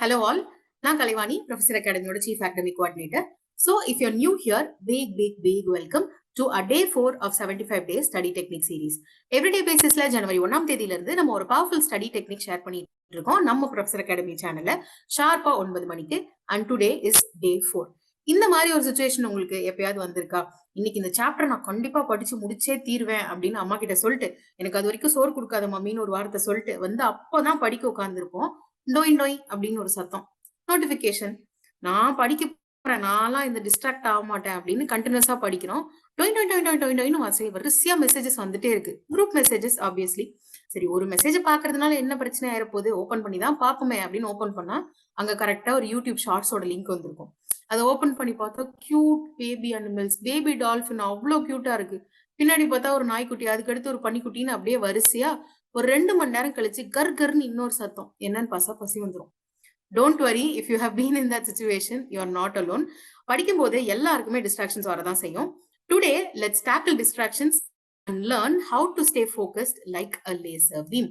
Hello all, நான் Kalaivani, Professor Academy Chief Academic Coordinator. So if you're new here, big welcome to a day 4 of 75 days study technique series. Everyday basisல ஜனவரி 1ஆம் தேதியில இருந்து நம்ம ஒரு powerful study technique share பண்ணிட்டு இருக்கோம் நம்ம ப்ரொஃபசர் அகாடமி சேனல்ல ஷார்ப்பா 9 மணிக்கு. அண்ட் டுடே இஸ் டே 4. இந்த மாதிரி ஒரு சுச்சுவேஷன் உங்களுக்கு எப்பயாவது வந்திருக்கா? இன்னைக்கு இந்த சாப்டர் நான் கண்டிப்பா படிச்சு முடிச்சே தீர்வேன் அப்படின்னு அம்மா கிட்ட சொல்லிட்டு, எனக்கு அது வரைக்கும் சோறு கொடுக்காத மம்மின்னு ஒரு வார்த்தை சொல்லிட்டு வந்து அப்பதான் படிக்க உட்கார்ந்துருப்போம். நோய் நோய் அப்படின்னு ஒரு சத்தம், நோட்டிபிகேஷன். நான் படிக்க போறேன், நான்லாம் இந்த டிஸ்ட்ராக்ட் ஆக மாட்டேன் அப்படின்னு கண்டினியூஸா படிக்கிறோம். வரிசையா மெசேஜஸ் வந்துட்டே இருக்கு. Group messages obviously. சரி, ஒரு மெசேஜ் பாக்குறதுனால என்ன பிரச்சனை ஆயிரப்போகுது, ஓபன் பண்ணி தான் பாப்போமே அப்படின்னு ஓபன் பண்ணா அங்க கரெக்டா ஒரு யூடியூப் ஷார்ட்ஸோட லிங்க் வந்திருக்கும். அதை ஓபன் பண்ணி பார்த்தா cute baby animals, baby dolphin அவ்வளவு கியூட்டா இருக்கு. பின்னாடி பார்த்தா ஒரு நாய்க்குட்டி, அதுக்கு அடுத்து ஒரு பனிக்குட்டின்னு அப்படியே வரிசையா ஒரு 2 மணி நேரம் கழிச்சு கர்ன்னு இன்னொரு சத்தம். என்னன்னு பார்த்தா பசி வந்துடும். Don't worry, if you have been in that situation, you are not alone. படிக்கும் போது எல்லாருக்குமே டிஸ்ட்ராக்ஷன்ஸ் வரதான் செய்யும். Today let's tackle distractions and learn how to stay focused like a laser beam.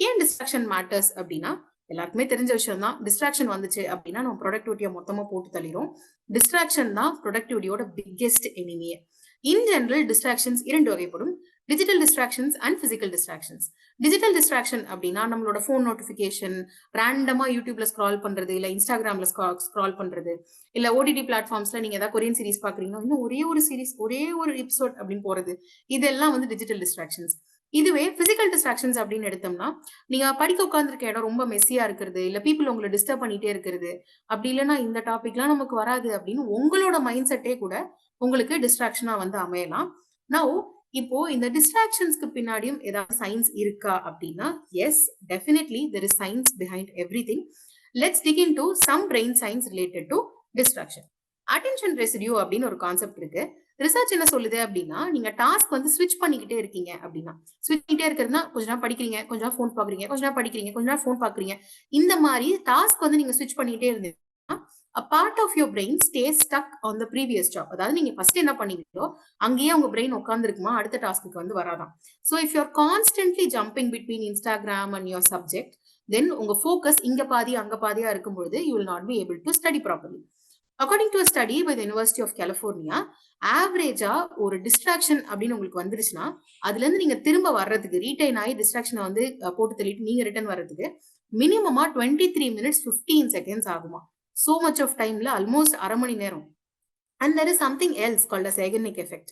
ஏன் டிஸ்ட்ராக்ஷன் மேட்டர்ஸ் அப்படின்னா, எல்லாருக்குமே தெரிஞ்ச விஷயம் தான். டிஸ்ட்ராக்ஷன் வந்துச்சு அப்படின்னா நம்ம ப்ரொடக்டிவிட்டியை மொத்தமா போட்டு தள்ளிடும். டிஸ்ட்ராக்ஷன் தான் ப்ரொடக்டிவிட்டியோட பிக்கெஸ்ட் எனிமியே. இன் ஜெனரல் டிஸ்ட்ராக்ஷன்ஸ் 2 வகைப்படும். Digital distractions and physical distractions. Digital distraction அப்படின்னா நம்மளோட ஃபோன் நோட்டிபிகேஷன், ரேண்டமா யூடியூப்ல ஸ்க்ரால் பண்றது, இல்ல இன்ஸ்டாகிராம்ல ஸ்க்ரால் பண்றது, இல்ல ஓடிடி பிளாட்ஃபார்ம்ஸ்ல நீங்க ஏதாவது கொரியன் சீரிஸ் பாக்குறீங்கன்னா இன்னும் ஒரே ஒரு சீரிஸ், ஒரே ஒரு எபிசோட் அப்படின்னு போறது, இதெல்லாம் வந்து டிஜிட்டல் டிஸ்ட்ராக்ஷன்ஸ். இதுவே பிசிக்கல் டிஸ்ட்ராக்ஷன்ஸ் அப்படின்னு எடுத்தோம்னா, நீங்க படிக்க உட்கார்ந்துருக்க இடம் ரொம்ப மெஸ்ஸியா இருக்கிறது, இல்ல பீப்புள் உங்களை டிஸ்டர்ப் பண்ணிட்டே இருக்கிறது, அப்படி இல்லைன்னா இந்த டாபிக்லாம் நமக்கு வராது அப்படின்னு உங்களோட மைண்ட் செட்டே கூட உங்களுக்கு டிஸ்ட்ராக்ஷனா வந்து அமையலாம். நவ் இப்போ இந்த டிஸ்ட்ராக்ஷன்ஸ்க்கு பின்னாடியும் ஏதாவது சயின்ஸ் இருக்கா அப்படின்னா, yes, definitely there is science behind everything. Let's dig into some brain science related to distraction. Attention residue அப்படின்னு ஒரு கான்செப்ட் இருக்கு. ரிசர்ச் என்ன சொல்லுது அப்படின்னா, நீங்க டாஸ்க் வந்து ஸ்விட்ச் பண்ணிக்கிட்டே இருக்கீங்க அப்படின்னா, ஸ்விட்ச் பண்ணிட்டே இருக்கிறதுனா கொஞ்ச நேரம் படிக்கிறீங்க, கொஞ்ச நேரம் ஃபோன் பாக்குறீங்க, கொஞ்ச நேரம் படிக்கிறீங்க, கொஞ்ச நேரம் ஃபோன் பாக்குறீங்க. இந்த மாதிரி டாஸ்க் வந்து நீங்க ஸ்விட்ச் பண்ணிட்டே இருந்தீங்கன்னா, a part of your brain stays stuck on the previous job. அதாவது நீங்க ஃபர்ஸ்ட் என்ன பண்ணீங்களோ அங்கேயே உங்க பிரெயின் உட்கார்ந்துருக்குமா, அடுத்த டாஸ்க்கு வந்து வராதான். So if you're constantly jumping between Instagram and your subject, then உங்க ஃபோக்கஸ் இங்க பாதி அங்க பாதியா இருக்கும்போது you will not be able to study properly. According to a study by the University of California, ஆவரேஜா ஒரு distraction அப்படின்னு உங்களுக்கு வந்துருச்சுன்னா, அதுல இருந்து நீங்க திரும்ப வர்றதுக்கு, ரீடைன் ஆகி டிஸ்ட்ராக்ஷனை வந்து போட்டு தள்ளிட்டு நீங்க ரிட்டர்ன் வர்றதுக்கு மினிமமா 23 minutes 15 seconds ஆகுமா. So much of timeல ஆல்மோஸ்ட் அரை மணி நேரம். And there is something else called a Zeigarnik effect.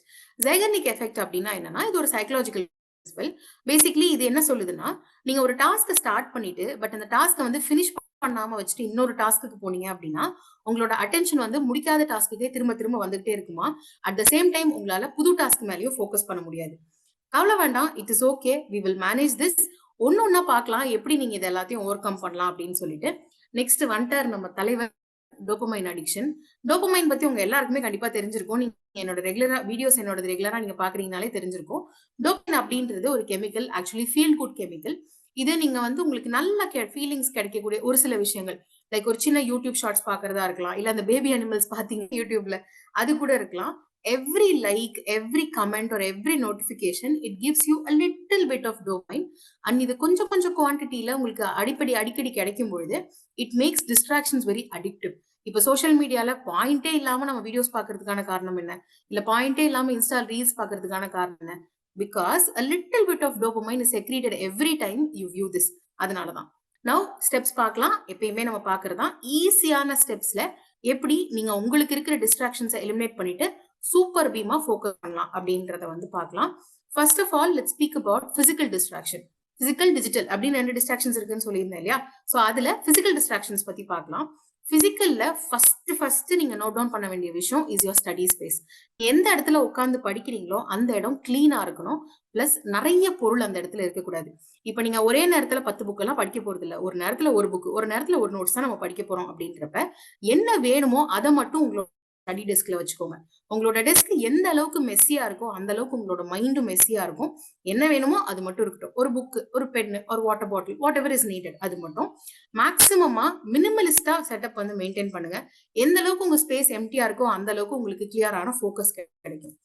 Zeigarnik effect அப்படின்னா என்னன்னா, இது ஒரு சைக்கலாஜிக்கல் பிரின்சிபல். பேசிக்கலி இது என்ன சொல்லுதுன்னா, நீங்க ஒரு டாஸ்க் ஸ்டார்ட் பண்ணிட்டு பட் அந்த டாஸ்க்கை வந்து ஃபினிஷ் பண்ணாம வச்சுட்டு இன்னொரு டாஸ்க்கு போனீங்க அப்படின்னா, உங்களோட அட்டென்ஷன் வந்து முடிக்காத டாஸ்க்குக்கே திரும்ப திரும்ப வந்துகிட்டே இருக்குமா. அட் த சேம் டைம் உங்களால புது டாஸ்க் மேலேயும் ஃபோக்கஸ் பண்ண முடியாது. கவலை வேண்டாம், it is okay, we will manage this. ஒன்னொன்னா பார்க்கலாம் எப்படி நீங்க இது எல்லாத்தையும் ஓவர் கம் பண்ணலாம் அப்படின்னு சொல்லிட்டு. நெக்ஸ்ட் வந்துட்டார் நம்ம தலைவர், டோபமைன் அடிக்ஷன். டோபமைன் பத்தி உங்க எல்லாருக்குமே கண்டிப்பா தெரிஞ்சிருக்கும். நீங்க என்னோட ரெகுலரா வீடியோஸ் என்னோட ரெகுலரா நீங்க பாக்குறீங்கனாலே தெரிஞ்சிருக்கும். டோபமைன் அப்படின்றது ஒரு chemical, actually feel good chemical. இது நீங்க வந்து உங்களுக்கு நல்ல ஃபீலிங்ஸ் கிடைக்கக்கூடிய ஒரு சில விஷயங்கள், லைக் ஒரு சின்ன யூடியூப் ஷார்ட்ஸ் பாக்குறதா இருக்கலாம், இல்ல அந்த பேபி அனிமல்ஸ் பாத்தீங்க யூடியூப்ல, அது கூட இருக்கலாம். Every like, every comment or every notification, it gives you a little bit of dopamine. And இது கொஞ்சம் கொஞ்சம் குவான்டிட்டியில உங்களுக்கு அடிக்கடி கிடைக்கும் பொழுது it makes distractions very addictive. இப்ப சோஷியல் மீடியால பாயிண்டே இல்லாம நம்ம வீடியோஸ் பாக்குறதுக்கான காரணம் என்ன, இல்ல பாயிண்டே இல்லாம இன்ஸ்டா ரீல்ஸ் பாக்குறதுக்கான காரணம் என்ன? Because a little bit of dopamine is secreted every time you view this. அதனாலதான். Now ஸ்டெப்ஸ் பார்க்கலாம். எப்பயுமே நம்ம பாக்குறதா ஈஸியான ஸ்டெப்ஸ்ல எப்படி நீங்க உங்களுக்கு இருக்கிற டிஸ்ட்ராக்ஷன்ஸை எலிமினேட் பண்ணிட்டு சூப்பர் பீமா ஃபோக்கஸ் பண்ணலாம் அப்படின்றத வந்து பார்க்கலாம். First of all let's speak about physical distraction. Physical, digital அப்படின்னு 2 டிஸ்ட்ராக்ஷன்ஸ் இருக்குன்னு சொல்லியிருந்தேன் இல்லையா? சோ அதுல பிசிக்கல் டிஸ்ட்ராக்ஷன்ஸ் பத்தி பார்க்கலாம். பிசிக்கல்ல ஃபர்ஸ்ட் நீங்க நோட் டவுன் பண்ண வேண்டிய விஷயம் இஸ் யோர் ஸ்டடி ஸ்பேஸ். எந்த இடத்துல உட்கார்ந்து படிக்கிறீங்களோ அந்த இடம் கிளீனா இருக்கணும். பிளஸ் நிறைய பொருள் அந்த இடத்துல இருக்கக்கூடாது. இப்ப நீங்க ஒரே நேரத்துல 10 புக் எல்லாம் படிக்க போறது இல்ல. ஒரு நேரத்துல ஒரு புக், ஒரு நேரத்துல ஒரு நோட்ஸ் தான் நம்ம படிக்க போறோம் அப்படின்றப்ப என்ன வேணுமோ அதை மட்டும் உங்களோட ஸ்டடி டெஸ்க்ல வச்சுக்கோங்க. உங்களோட டெஸ்க் எந்த அளவுக்கு மெஸ்ஸியா இருக்கோ அந்த அளவுக்கு உங்களோட மைண்டும் மெஸ்ஸியா இருக்கும். என்ன வேணுமோ அது மட்டும் இருக்கட்டும். ஒரு புக், ஒரு பென், ஒரு water bottle, what ever is needed, அது மட்டும். மேக்சிமமா மினிமலிஸ்டா செட்டப் வந்து மெயின்டைன் பண்ணுங்க. எந்த அளவுக்கு உங்க ஸ்பேஸ் எம்டியா இருக்கோ அந்த அளவுக்கு உங்களுக்கு கிளியரான ஃபோக்கஸ் கிடைக்கும்.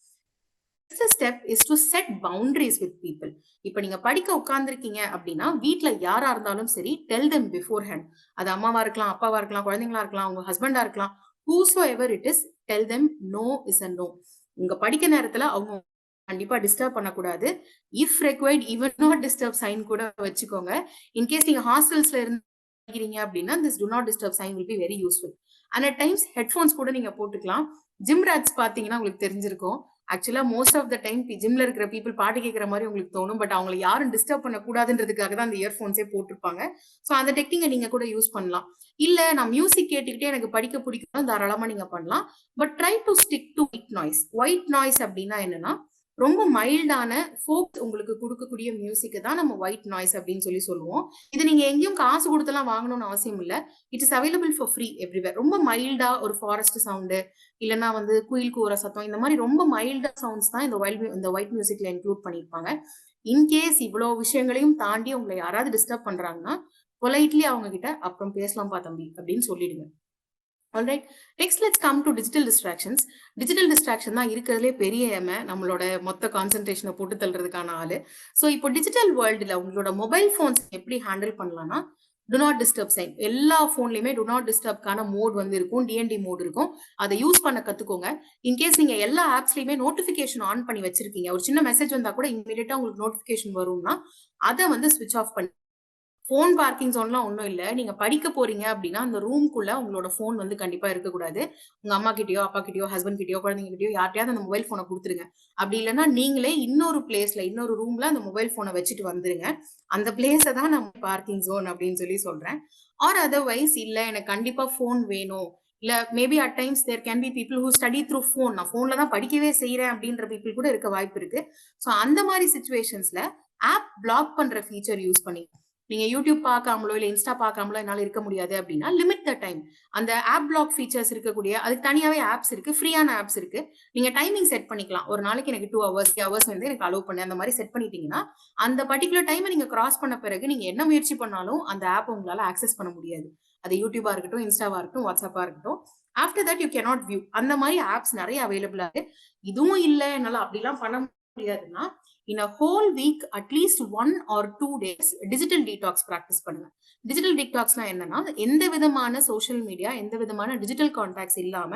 Step is to set boundaries with people. இப்ப நீங்க படிக்க உட்கார்ந்துருக்கீங்க அப்படின்னா வீட்ல யாரா இருந்தாலும் சரி, டெல் தெம் பிஃபோர் ஹேண்ட். அது அம்மாவா இருக்கலாம், அப்பாவா இருக்கலாம், குழந்தைங்களா இருக்கலாம், உங்க ஹஸ்பண்டா இருக்கலாம், whosoever it is, tell them no is a no. உங்க படிக்க நேரத்துல அவங்க கண்டிப்பா டிஸ்டர்ப் பண்ணக்கூடாது. If required even not disturb sign கூட வச்சுக்கோங்க. இன்கேஸ் நீங்க ஹாஸ்டல்ஸ்ல இருந்து படிக்கிறீங்க அப்படின்னா this do not disturb sign will be very useful. And at times headphones கூட நீங்க போட்டுக்கலாம். ஜிம் ராட்ஸ் பாத்தீங்கன்னா உங்களுக்கு தெரிஞ்சிருக்கும். ஆக்சுவலா மோஸ்ட் ஆஃப் த டைம் ஜிம்ல இருக்கிற பீப்புள் பாட்டு கேட்கிற மாதிரி உங்களுக்கு தோணும். பட் அவங்களை யாரும் டிஸ்டர்ப் பண்ணக்கூடாதுன்றதுக்காக தான் அந்த இயர்ஃபோன்ஸே போட்டிருப்பாங்க. ஸோ அந்த டெக்னிக்கை நீங்க கூட யூஸ் பண்ணலாம். இல்ல நான் மியூசிக் கேட்டுக்கிட்டே எனக்கு படிக்க பிடிக்கும் தாராளமா நீங்க பண்ணலாம். But try to stick to white noise. White noise அப்படின்னா என்னன்னா ரொம்ப மைல்டான ஃபோக் உங்களுக்கு கொடுக்கக்கூடிய மியூசிக் தான் நம்ம ஒயிட் நாய்ஸ் அப்படின்னு சொல்லுவோம். இது நீங்க எங்கேயும் காசு கொடுத்தெல்லாம் வாங்கணும்னு அவசியம் இல்லை. It is available for free everywhere. ரொம்ப மைல்டா ஒரு ஃபாரஸ்ட் சவுண்டு இல்லைன்னா குயில் கூற சத்தம், இந்த மாதிரி ரொம்ப மைல்டா சவுண்ட்ஸ் தான் இந்த ஒயிட் மியூசிக்ல இன்க்ளூட் பண்ணிருப்பாங்க. இன்கேஸ் இவ்வளவு விஷயங்களையும் தாண்டி உங்களை யாராவது டிஸ்டர்ப் பண்றாங்கன்னா பொலைட்லி அவங்க கிட்ட அப்புறம் பேசலாம்பா தம்பி அப்படின்னு சொல்லிடுங்க. Alright, next let's come to digital distractions. Digital distraction தான் இருக்கிறதுலே பெரிய நம்மளோட மொத்த கான்சென்ட்ரேஷனை போட்டு தள்ளுறதுக்கான ஆளு. ஸோ இப்போ டிஜிட்டல் வேர்ல்டுல உங்களோட மொபைல் போன்ஸ் எப்படி ஹேண்டில் பண்ணலாம்னா டு நாட் டிஸ்டர்ப் சைன். எல்லா போன்லயுமே டு நாட் டிஸ்டர்ப்கான மோட் இருக்கும், டிஎன்டி மோட் இருக்கும். அதை யூஸ் பண்ண கத்துக்கோங்க. இன்கேஸ் நீங்க எல்லா ஆப்ஸ்லயுமே நோட்டிபிகேஷன் ஆன் பண்ணி வச்சிருக்கீங்க, ஒரு சின்ன மெசேஜ் வந்தா கூட இமீடியட்டா உங்களுக்கு நோட்டிபிகேஷன் வரும்னா அதை ஸ்விட்ச் ஆஃப் பண்ணி. போன் பார்க்கிங் ஜோன்லாம் ஒன்றும் இல்லை. நீங்க படிக்க போறீங்க அப்படின்னா அந்த ரூம்குள்ள உங்களோட போன் கண்டிப்பா இருக்கக்கூடாது. உங்க அம்மா கிட்டயோ, அப்பா கிட்டயோ, ஹஸ்பண்ட் கிட்டயோ, குழந்தைங்க கிட்டயோ யார்ட்டையாவது அந்த மொபைல் போனை கொடுத்துருங்க. அப்படி இல்லைன்னா நீங்களே இன்னொரு பிளேஸ்ல, இன்னொரு ரூம்ல அந்த மொபைல் போனை வச்சுட்டு வந்துருங்க. அந்த பிளேஸை தான் நம்ம பார்க்கிங் ஜோன் அப்படின்னு சொல்றேன். ஆர் அதர்வைஸ் இல்ல எனக்கு கண்டிப்பா போன் வேணும், இல்ல maybe at times there can be people who study through phone, நான் போன்ல தான் படிக்கவே செய்யறேன் அப்படின்ற பீப்புள் கூட இருக்க வாய்ப்பு இருக்கு. ஸோ அந்த மாதிரி சிச்சுவேஷன்ஸ்ல ஆப் பிளாக் பண்ற ஃபீச்சர் யூஸ் பண்ணி நீங்க யூடியூப் பார்க்காமலோ இல்ல இன்ஸ்டா பார்க்காமலோ என்னால இருக்க முடியாது அப்படின்னா லிமிட் த டைம். அந்த ஆப் பிளாக் ஃபீச்சர்ஸ் இருக்கக்கூடிய அதுக்கு தனியாவே ஆப்ஸ் இருக்கு, ஃப்ரீயான ஆப்ஸ் இருக்கு. நீங்க டைமிங் செட் பண்ணிக்கலாம். ஒரு நாளைக்கு எனக்கு 2 hours 3 hours எனக்கு அலோவ் பண்ணு, அந்த மாதிரி செட் பண்ணிட்டீங்கன்னா அந்த பர்டிகுலர் டைமை நீங்க கிராஸ் பண்ண பிறகு நீங்க என்ன முயற்சி பண்ணாலும் அந்த ஆப் உங்களால ஆக்சஸ் பண்ண முடியாது. அது யூடியூபா இருக்கட்டும், இன்ஸ்டாவா இருக்கட்டும், வாட்ஸ்அப்பா இருக்கட்டும். After that you cannot view. அந்த மாதிரி ஆப்ஸ் நிறைய அவைலபிளா இருக்கு. இதுவும் இல்ல என்னால அப்படிலாம் பண்ண முடியாதுன்னா in a whole week at least 1 or 2 days digital detox practice பண்ணுங்க. digital detoxனா என்னன்னா எந்த விதமான சோஷியல் மீடியா, எந்த விதமான டிஜிட்டல் கான்டாக்ட்ஸ் இல்லாம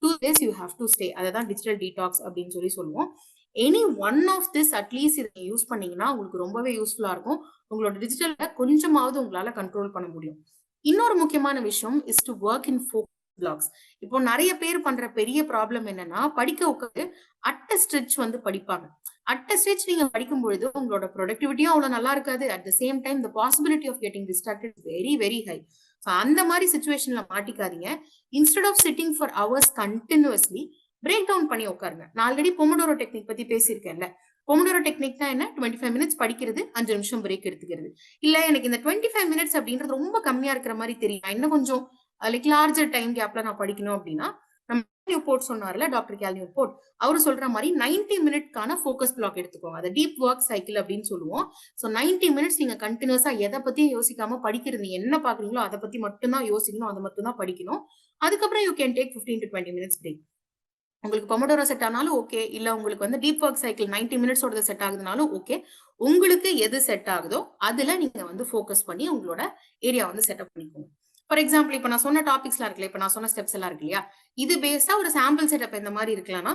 2 days you have to stay. அததான் digital detox அப்படின்னு சொல்லுவோம். Any one of this at least இதை யூஸ் பண்ணீங்கன்னா உங்களுக்கு ரொம்பவே யூஸ்ஃபுல்லா இருக்கும். உங்களோட டிஜிட்டல்ல கொஞ்சமாவது உங்களால கண்ட்ரோல் பண்ண முடியும். இன்னொரு முக்கியமான விஷயம் is to work in focus blocks. இப்போ நிறைய பேர் பண்ற பெரிய ப்ராப்ளம் என்னன்னா படிக்க உட்காந்து அட் அ ஸ்ட்ரெச் படிப்பாங்க. அட் அ ஸ்ட்ரெச் நீங்க படிக்கும் பொழுது உங்களோட ப்ரொடக்டிவிட்டியும் அவ்வளவு நல்லா இருக்காது. At the same time the possibility of getting distracted very very high. அந்த மாதிரி சிச்சுவேஷன்ல மாட்டிக்காதீங்க. Instead of sitting for hours continuously break down பண்ணி உட்காருங்க. நான் ஆல்ரெடி பொமோடோரோ டெக்னிக் பத்தி பேசியிருக்கேன்ல. பொமோடோரோ டெக்னிக்னா என்ன? 25 minutes படிக்கிறது, 5 நிமிஷம் பிரேக் எடுத்துக்கிறது. இல்ல எனக்கு இந்த 25 minutes அப்படின்றது ரொம்ப கம்மியா இருக்கிற மாதிரி தெரியும், இன்னும் கொஞ்சம் லைக் லார்ஜர் டைம் கேப்ல நான் படிக்கணும் அப்படின்னா போர்ட் சொன்னார்ல டாக்டர் கேல் போர்ட், அவரு சொல்ற மாதிரி 90 minutes ஃபோக்கஸ் பிளாக் எடுத்துக்கோங்க. அதை டீப் ஒர்க் சைக்கிள் அப்படின்னு சொல்லுவோம். ஸோ 90 minutes நீங்க கண்டினியூஸா எதை பத்தியும் யோசிக்காம படிக்கிறது, நீங்க என்ன பாக்குறீங்களோ அதை பத்தி மட்டும்தான் யோசிக்கணும், அதை மட்டும் தான் படிக்கணும். அதுக்கப்புறம் you can take 15 to 20 minutes break. உங்களுக்கு பொமோடோரோ செட் ஆனாலும் ஓகே, இல்ல உங்களுக்கு deep work cycle 90 minutes set ஆகுதுனாலும் ஓகே. உங்களுக்கு எது செட் ஆகுதோ அதுல நீங்க ஃபோக்கஸ் பண்ணி உங்களோட ஏரியா செட்டப் பண்ணிக்கோங்க. ஃபார் எக்ஸாம்பிள் இப்ப நான் சொன்ன டாபிக்ஸ்லாம் இருக்குல்ல, இப்ப நான் சொன்ன ஸ்டெப்ஸ் எல்லாம் இருக்கு இல்லையா, இது பேஸ்டா ஒரு சாம்பிள் செட்டப் இந்த மாதிரி இருக்கலாம்னா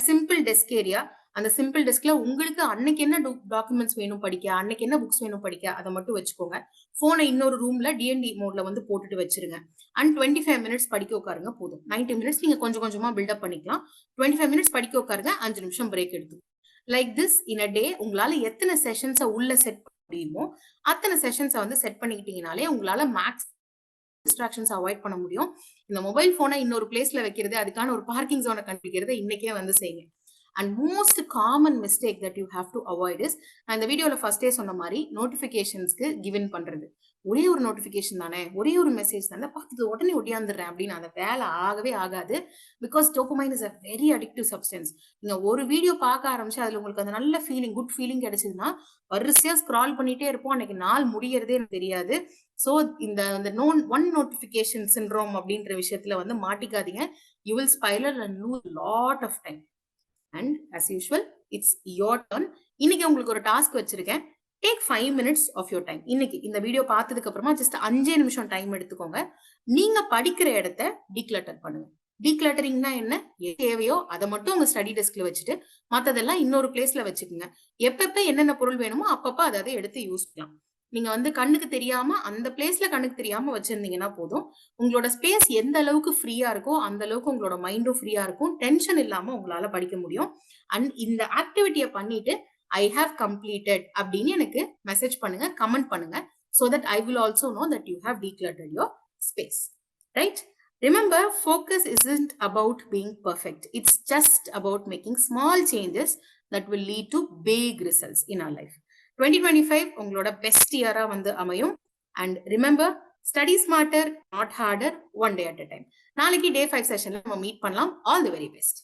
சிம்பிள் டெஸ்க் ஏரியா. அந்த சிம்பிள் டெஸ்க்ல உங்களுக்கு அன்னைக்கு என்ன டாக்குமெண்ட்ஸ் வேணும் படிக்க, அன்னைக்கு என்ன புக்ஸ் வேணும் படிக்க, அதை மட்டும் வச்சுக்கோங்க. போனை இன்னொரு ரூம்ல டிஎன்டி மோட்ல போட்டுட்டு வச்சிருங்க. அண்ட் 25 minutes படிக்க உட்காருங்க போதும். 90 minutes நீங்க கொஞ்சம் கொஞ்சமா பில்டப் பண்ணிக்கலாம். 25 minutes படிக்க உட்காருங்க, 5 நிமிஷம் பிரேக் எடுத்து. லைக் திஸ் இன் அ டே உங்களால எத்தனை செஷன்ஸை உள்ள செட் பண்ண முடியுமோ அத்தனை செஷன்ஸை செட் பண்ணிக்கிட்டீங்கனாலே உங்களால மேக்ஸ் டிஸ்ட்ராக்ஷன்ஸ் அவாய்ட் பண்ண முடியும். இந்த மொபைல் போனை இன்னொரு பிளேஸ்ல வைக்கிறது, அதுக்கான ஒரு பார்க்கிங் ஜோனை கண்டுபிடிக்கிறது இன்னைக்கே செய்யுங்க. And most common mistake that you have to avoid is, நான் இந்த வீடியோல ஃபர்ஸ்டே சொன்ன மாதிரி நோட்டிபிகேஷன்ஸ்க்கு கிவன் பண்றது. ஒரே ஒரு நோட்டிபிகேஷன் தானே, ஒரே ஒரு மெசேஜ் தானே, பார்த்துட்டு உடனே ஒடியாந்துடுறேன் அப்படின்னு அந்த வேலை ஆகவே ஆகாது. Because dopamine is a very addictive substance. நீங்க ஒரு வீடியோ பார்க்க ஆரம்பிச்சு அதுல உங்களுக்கு அந்த நல்ல ஃபீலிங், குட் ஃபீலிங் கிடைச்சதுன்னா வரிசையா ஸ்க்ரால் பண்ணிட்டே இருப்போம், அன்னைக்கு நாள் முடியறதே தெரியாது. சோ இந்த ஒன் நோட்டிபிகேஷன் சிண்ட்ரோம் அப்படின்ற விஷயத்துல மாட்டிக்காதீங்க. You will spiral and lose lot of time. And as usual it's your turn. இன்னைக்கு உங்களுக்கு ஒரு டாஸ்க் வச்சிருக்கேன். Take 5 minutes of your time. இன்னைக்கு இந்த வீடியோ பார்த்ததுக்கு அப்புறமா ஜஸ்ட் 5 நிமிஷம் டைம் எடுத்துக்கோங்க. நீங்க படிக்கிற இடத்த டீக்ளட்டர் பண்ணுங்க. டீக்ளட்டரிங்னா என்ன? தேவையோ அதை மட்டும் உங்க ஸ்டடி டெஸ்க்ல வச்சுட்டு மத்ததெல்லாம் இன்னொரு பிளேஸ்ல வச்சுக்கோங்க. எப்பப்ப என்னென்ன பொருள் வேணுமோ அப்பப்ப அதை எடுத்து யூஸ் பண்ணலாம். நீங்க வந்து கண்ணுக்கு தெரியாம அந்த பிளேஸ்ல கண்ணுக்கு தெரியாம வச்சிருந்தீங்கன்னா போதும். உங்களோட ஸ்பேஸ் எந்த அளவுக்கு ஃப்ரீயா இருக்கோ அந்த அளவுக்கு உங்களோட மைண்டும் ஃப்ரீயா இருக்கும். டென்ஷன் இல்லாம உங்களால படிக்க முடியும். அண்ட் இந்த ஆக்டிவிட்டியை பண்ணிட்டு ஐ ஹாவ் கம்ப்ளீட்டட் அப்படின்னு எனக்கு மெசேஜ் பண்ணுங்க, கமெண்ட் பண்ணுங்க. so that I will also know that you have decluttered your space. Right? Remember, focus isn't about being perfect. It's just about making small changes that will lead to big results in our life. 2025 உங்களோட best இயரா வந்து அமையும். And remember, study smarter, not harder, one day at a time. நாளைக்கு டே 5 செஷன்ல நம்ம meet பண்ணலாம். All the very best.